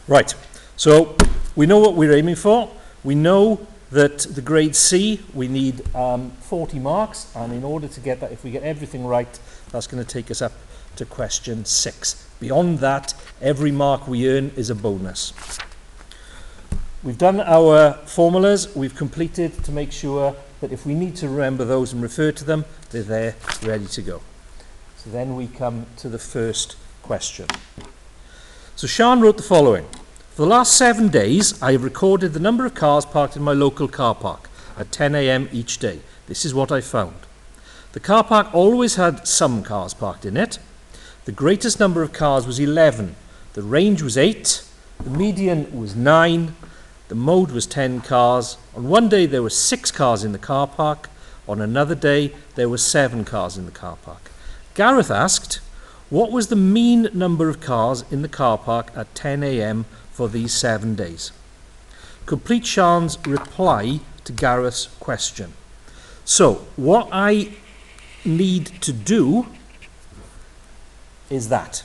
Right, so we know what we're aiming for. We know that the grade C, we need 40 marks, and in order to get that, if we get everything right, that's going to take us up to question 6. Beyond that, every mark we earn is a bonus. We've done our formulas, we've completed to make sure that if we need to remember those and refer to them, they're there, ready to go. So then we come to the first question. So Sian wrote the following. For the last 7 days, I have recorded the number of cars parked in my local car park at 10 a.m. each day. This is what I found. The car park always had some cars parked in it. The greatest number of cars was 11. The range was 8. The median was 9. The mode was 10 cars. On one day, there were 6 cars in the car park. On another day, there were 7 cars in the car park. Gareth asked, what was the mean number of cars in the car park at 10 a.m. for these 7 days? Complete Sian's reply to Gareth's question. So, what I need to do is that.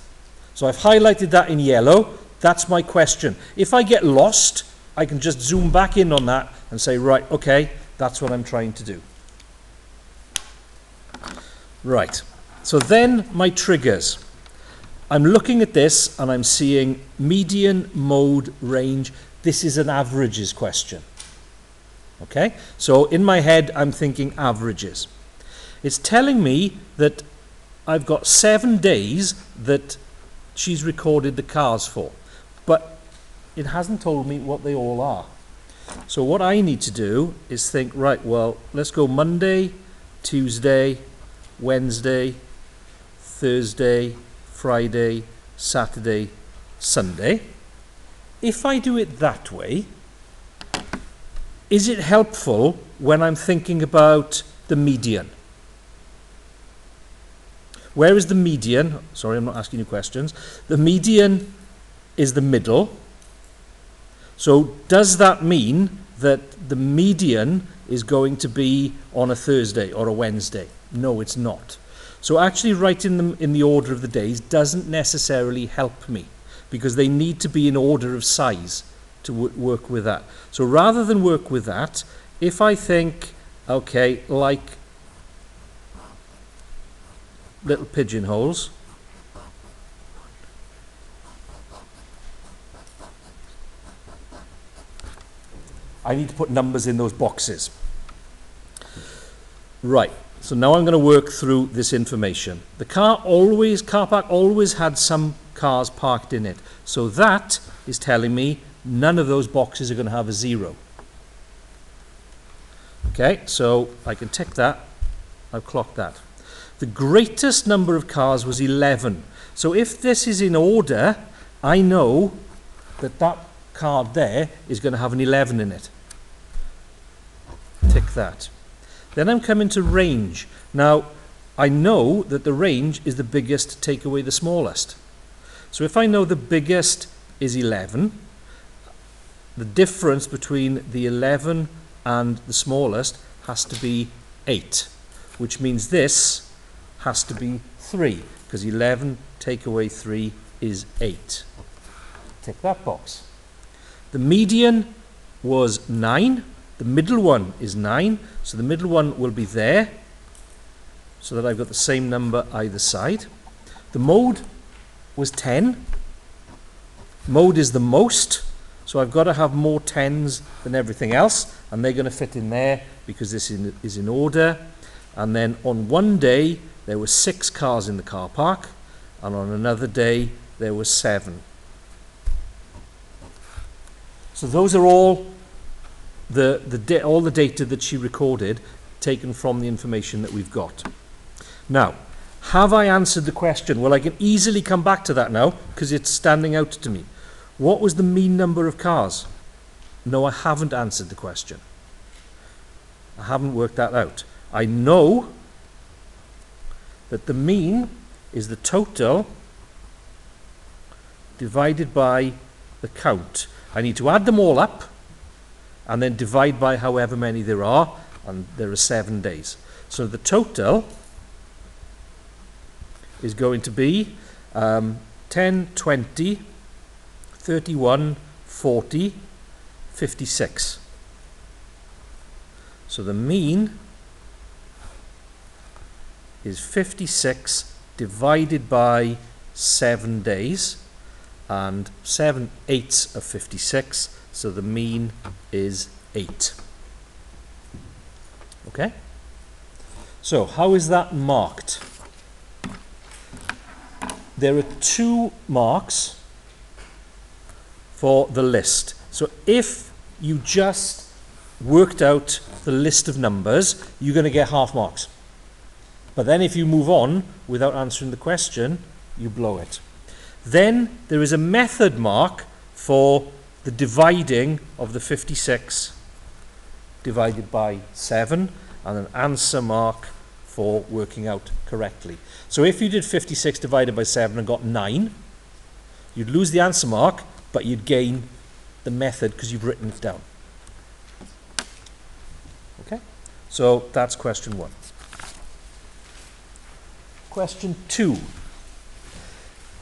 So I've highlighted that in yellow. That's my question. If I get lost, I can just zoom back in on that and say, right, okay, that's what I'm trying to do. Right. So then my triggers. I'm looking at this and I'm seeing median, mode, range. This is an averages question. Okay? So in my head, I'm thinking averages. It's telling me that I've got 7 days that she's recorded the cars for, but it hasn't told me what they all are. So what I need to do is think, right, well, let's go Monday, Tuesday, Wednesday, Thursday, Friday, Saturday, Sunday. If I do it that way, is it helpful when I'm thinking about the median? Where is the median? Sorry, I'm not asking you questions. The median is the middle. So does that mean that the median is going to be on a Thursday or a Wednesday? No, it's not. So actually writing them in the order of the days doesn't necessarily help me, because they need to be in order of size to work with that. So rather than work with that, if I think, okay, like little pigeonholes, I need to put numbers in those boxes. Right. So now I'm going to work through this information. The car park always had some cars parked in it. So that is telling me none of those boxes are going to have a 0. Okay, so I can tick that. I've clocked that. The greatest number of cars was 11. So if this is in order, I know that that card there is going to have an 11 in it. Tick that. Then I'm coming to range. Now, I know that the range is the biggest, take away the smallest. So if I know the biggest is 11, the difference between the 11 and the smallest has to be 8, which means this has to be 3, because 11 take away 3 is 8. Tick that box. The median was 9. The middle one is 9, so the middle one will be there, so that I've got the same number either side. The mode was 10. Mode is the most, so I've got to have more 10s than everything else, and they're going to fit in there because this is in order. And then on one day, there were 6 cars in the car park, and on another day, there were 7. So those are all all the data that she recorded, taken from the information that we've got. Now, have I answered the question? Well, I can easily come back to that now, because it's standing out to me. What was the mean number of cars? No, I haven't answered the question. I haven't worked that out. I know that the mean is the total divided by the count. I need to add them all up and then divide by however many there are, and there are 7 days. So the total is going to be 10, 20, 31, 40, 56. So the mean is 56 divided by 7 days, and 7/8 of 56, so the mean is 8. Okay? So how is that marked? There are 2 marks for the list. So if you just worked out the list of numbers, you're going to get half marks. But then if you move on without answering the question, you blow it. Then there is a method mark for the dividing of the 56 divided by 7, and an answer mark for working out correctly. So if you did 56 divided by 7 and got 9, you'd lose the answer mark, but you'd gain the method because you've written it down. Okay? So that's question 1. Question 2.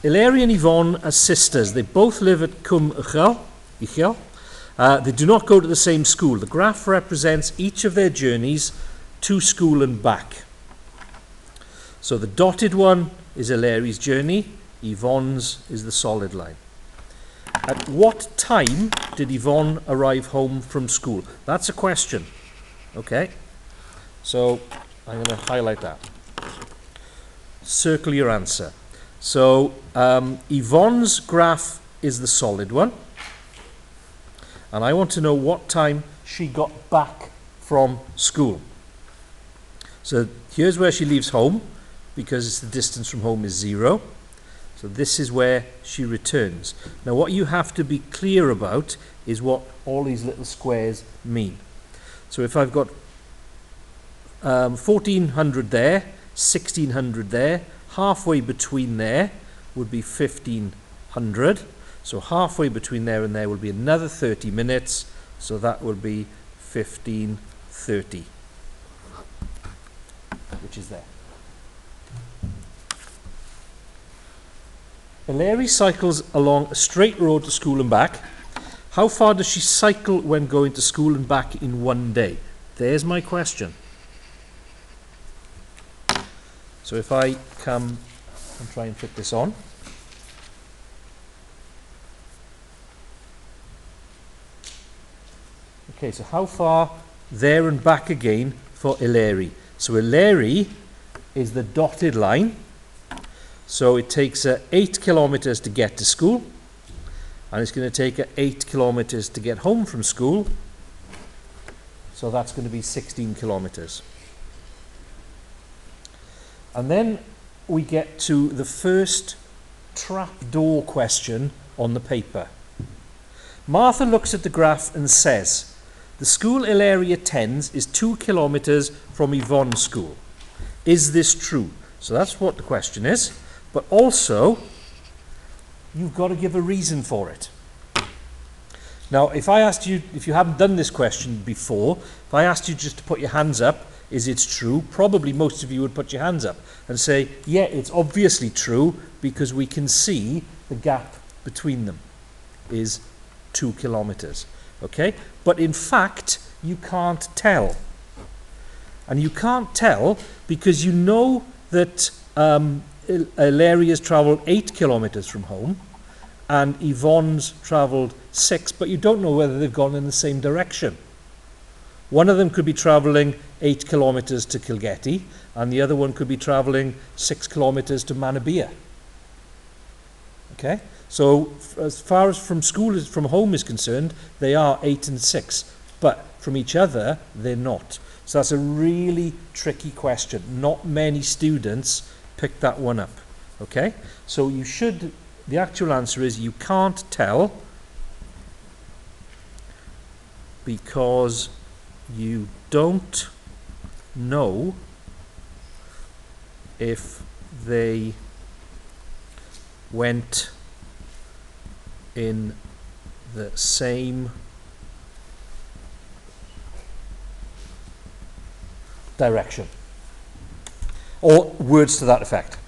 Hilary and Yvonne are sisters. They both live at Cwm Uchel. They do not go to the same school. The graph represents each of their journeys to school and back. So the dotted one is Hilary's journey. Yvonne's is the solid line. At what time did Yvonne arrive home from school? That's a question. Okay? So I'm going to highlight that. Circle your answer. So Yvonne's graph is the solid one, and I want to know what time she got back from school. So here's where she leaves home, because the distance from home is 0. So this is where she returns. Now what you have to be clear about is what all these little squares mean. So if I've got 1400 there, 1600 there, halfway between there would be 1500. So halfway between there and there will be another 30 minutes. So that will be 1530, which is there. Hilary cycles along a straight road to school and back. How far does she cycle when going to school and back in one day? There's my question. So if I come and try and fit this on. Okay, so how far there and back again for Hilary? So Hilary is the dotted line. So it takes her 8 kilometers to get to school, and it's going to take her 8 kilometers to get home from school. So that's going to be 16 kilometers. And then we get to the first trapdoor question on the paper. Martha looks at the graph and says, the school Hilary attends is 2 kilometers from Yvonne's school. Is this true? So that's what the question is. But also, you've got to give a reason for it. Now, if I asked you, if you haven't done this question before, if I asked you just to put your hands up, is it true? Probably most of you would put your hands up and say, yeah, it's obviously true because we can see the gap between them is 2 kilometers. Okay? But in fact, you can't tell. And you can't tell because you know that Hilary has travelled 8 kilometers from home and Yvonne's travelled 6, but you don't know whether they've gone in the same direction. One of them could be travelling 8 kilometers to Kilgetty, and the other one could be travelling 6 kilometers to Manabia. Okay? So as far as from home is concerned, they are 8 and 6, but from each other, they're not. So that's a really tricky question. Not many students pick that one up. Okay? So you should, the actual answer is you can't tell because you don't know if they went in the same direction, or words to that effect.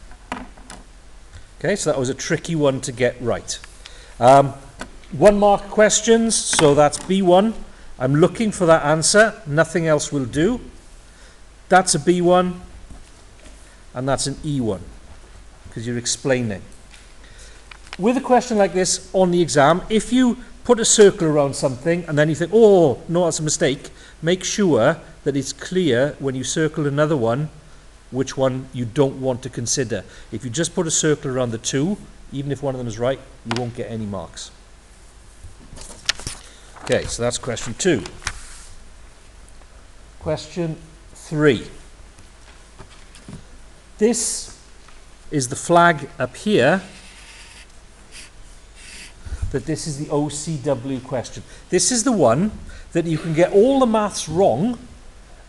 Okay, so that was a tricky one to get right. 1 mark questions, so that's B1. I'm looking for that answer, nothing else will do. That's a B1, and that's an E1, because you're explaining. With a question like this on the exam, if you put a circle around something and then you think, oh, no, that's a mistake, make sure that it's clear when you circle another one which one you don't want to consider. If you just put a circle around the 2, even if one of them is right, you won't get any marks. Okay, so that's question 2. Question 3. This is the flag up here, that this is the OCW question. This is the one that you can get all the maths wrong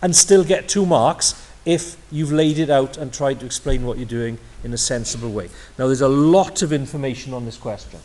and still get 2 marks if you've laid it out and tried to explain what you're doing in a sensible way. Now, there's a lot of information on this question.